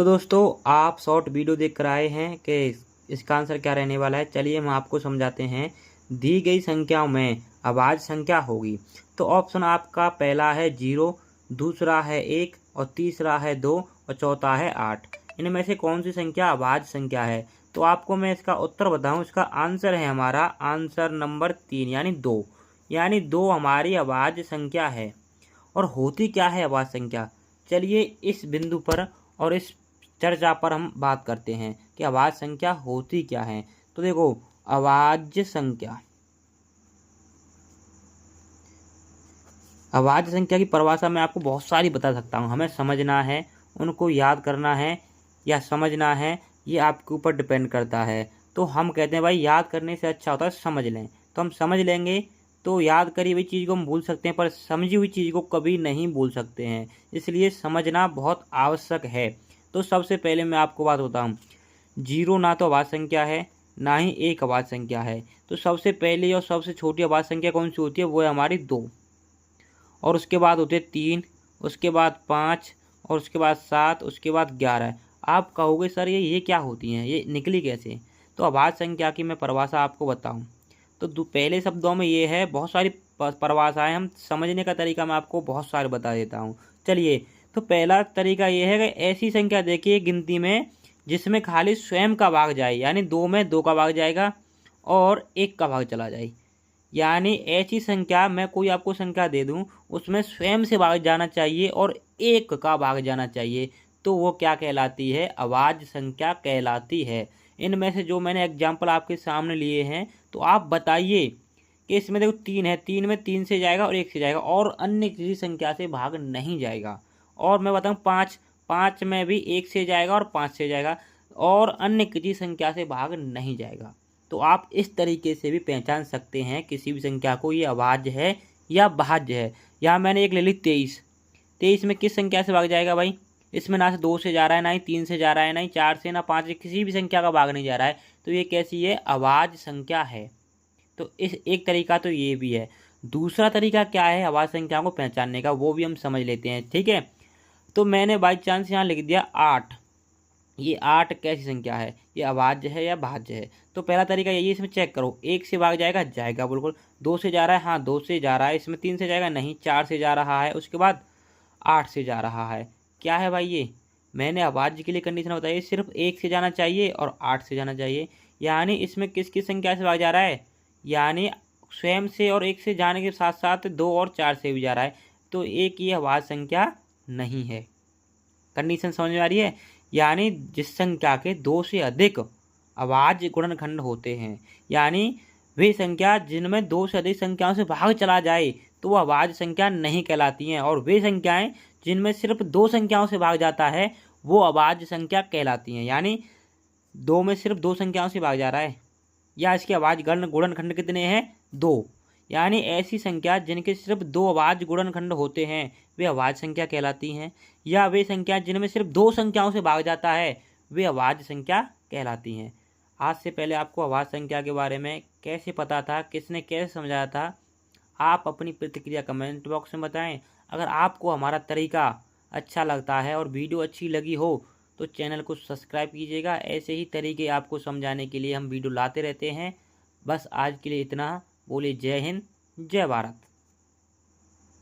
तो दोस्तों आप शॉर्ट वीडियो देख कर आए हैं कि इसका आंसर क्या रहने वाला है। चलिए हम आपको समझाते हैं। दी गई संख्याओं में अभाज्य संख्या होगी। तो ऑप्शन आपका पहला है 0, दूसरा है 1 और तीसरा है 2 और चौथा है 8। इनमें से कौन सी संख्या अभाज्य संख्या है? तो आपको मैं इसका उत्तर बताऊं। इसका आंसर है हमारा आंसर नंबर 3 यानी 2। यानी 2 हमारी अभाज्य संख्या है। और होती क्या है अभाज्य संख्या? चलिए इस बिंदु पर और इस चर्चा पर हम बात करते हैं कि अभाज्य संख्या होती क्या है। तो देखो, अभाज्य संख्या की परिभाषा मैं आपको बहुत सारी बता सकता हूँ। हमें समझना है, उनको याद करना है या समझना है, ये आपके ऊपर डिपेंड करता है। तो हम कहते हैं भाई याद करने से अच्छा होता है समझ लें। तो हम समझ लेंगे तो याद करी हुई चीज़ को हम भूल सकते हैं, पर समझी हुई चीज़ को कभी नहीं भूल सकते हैं। इसलिए समझना बहुत आवश्यक है। तो सबसे पहले मैं आपको बात बताऊँ, 0 ना तो अभाज्य संख्या है, ना ही 1 अभाज्य संख्या है। तो सबसे पहली और सबसे छोटी अभाज्य संख्या कौन सी होती है? वो है हमारी 2। और उसके बाद होते हैं 3, उसके बाद 5 और उसके बाद 7, उसके बाद 11। आप कहोगे सर ये क्या होती हैं, ये निकली कैसे? तो अभाज्य संख्या की मैं परिभाषा आपको बताऊं तो पहले शब्दों में ये है, बहुत सारी परिभाषाएं हम समझने का तरीका मैं आपको बहुत सारे बता देता हूँ। चलिए, तो पहला तरीका ये है कि ऐसी संख्या देखिए गिनती में जिसमें खाली स्वयं का भाग जाए, यानी 2 में 2 का भाग जाएगा और 1 का भाग चला जाए। यानी ऐसी संख्या, मैं कोई आपको संख्या दे दूं, उसमें स्वयं से भाग जाना चाहिए और 1 का भाग जाना चाहिए, तो वो क्या कहलाती है? अभाज्य संख्या कहलाती है। इनमें से जो मैंने एग्जाम्पल आपके सामने लिए हैं, तो आप बताइए कि इसमें देखो 3 है, 3 में 3 से जाएगा और 1 से जाएगा और अन्य किसी संख्या से भाग नहीं जाएगा। और मैं बताऊँ 5, 5 में भी 1 से जाएगा और 5 से जाएगा और अन्य किसी संख्या से भाग नहीं जाएगा। तो आप इस तरीके से भी पहचान सकते हैं किसी भी संख्या को, ये अभाज्य है या भाज्य है। यहाँ मैंने एक ले ली 23। 23 में किस संख्या से भाग जाएगा भाई? इसमें ना से 2 से जा रहा है, ना ही 3 से जा रहा है, ना ही 4 से, ना 5 से, किसी भी संख्या का भाग नहीं जा रहा है। तो ये कैसी है? अभाज्य संख्या है। तो इस एक तरीका तो ये भी है। दूसरा तरीका क्या है अभाज्य संख्या को पहचानने का, वो भी हम समझ लेते हैं। ठीक है, तो मैंने बाई चांस यहाँ लिख दिया 8। ये 8 कैसी संख्या है? ये अभाज्य है या भाज्य है? तो पहला तरीका यही है, इसमें चेक करो। 1 से भाग जाएगा, जाएगा बिल्कुल। 2 से जा रहा है, हाँ 2 से जा रहा है। इसमें 3 से जाएगा, नहीं। 4 से जा रहा है, उसके बाद 8 से जा रहा है। क्या है भाई ये? मैंने अभाज्य के लिए कंडीशन बताई, सिर्फ 1 से जाना चाहिए और 8 से जाना चाहिए। यानी इसमें किस किस संख्या से भाग जा रहा है? यानी स्वयं से और 1 से जाने के साथ साथ 2 और 4 से भी जा रहा है। तो एक ये अभाज्य संख्या नहीं है। कंडीशन समझ में आ रही है? यानी जिस संख्या के 2 से अधिक अभाज्य गुणनखंड होते हैं, यानी वे संख्या जिनमें 2 से अधिक संख्याओं से भाग चला जाए, तो वह अभाज्य संख्या नहीं कहलाती हैं। और वे संख्याएं जिनमें सिर्फ 2 संख्याओं से भाग जाता है, वो अभाज्य संख्या कहलाती हैं। यानी 2 में सिर्फ 2 संख्याओं से भाग जा रहा है, या इसके अभाज्य गुणनखंड कितने हैं? 2। यानी ऐसी संख्या जिनके सिर्फ 2 अभाज्य गुणनखंड होते हैं, वे अभाज्य संख्या कहलाती हैं। या वे संख्या जिनमें सिर्फ 2 संख्याओं से भाग जाता है, वे अभाज्य संख्या कहलाती हैं। आज से पहले आपको अभाज्य संख्या के बारे में कैसे पता था, किसने कैसे समझाया था, आप अपनी प्रतिक्रिया कमेंट बॉक्स में बताएं। अगर आपको हमारा तरीका अच्छा लगता है और वीडियो अच्छी लगी हो, तो चैनल को सब्सक्राइब कीजिएगा। ऐसे ही तरीके आपको समझाने के लिए हम वीडियो लाते रहते हैं। बस आज के लिए इतना। बोलिए जय हिंद, जय भारत।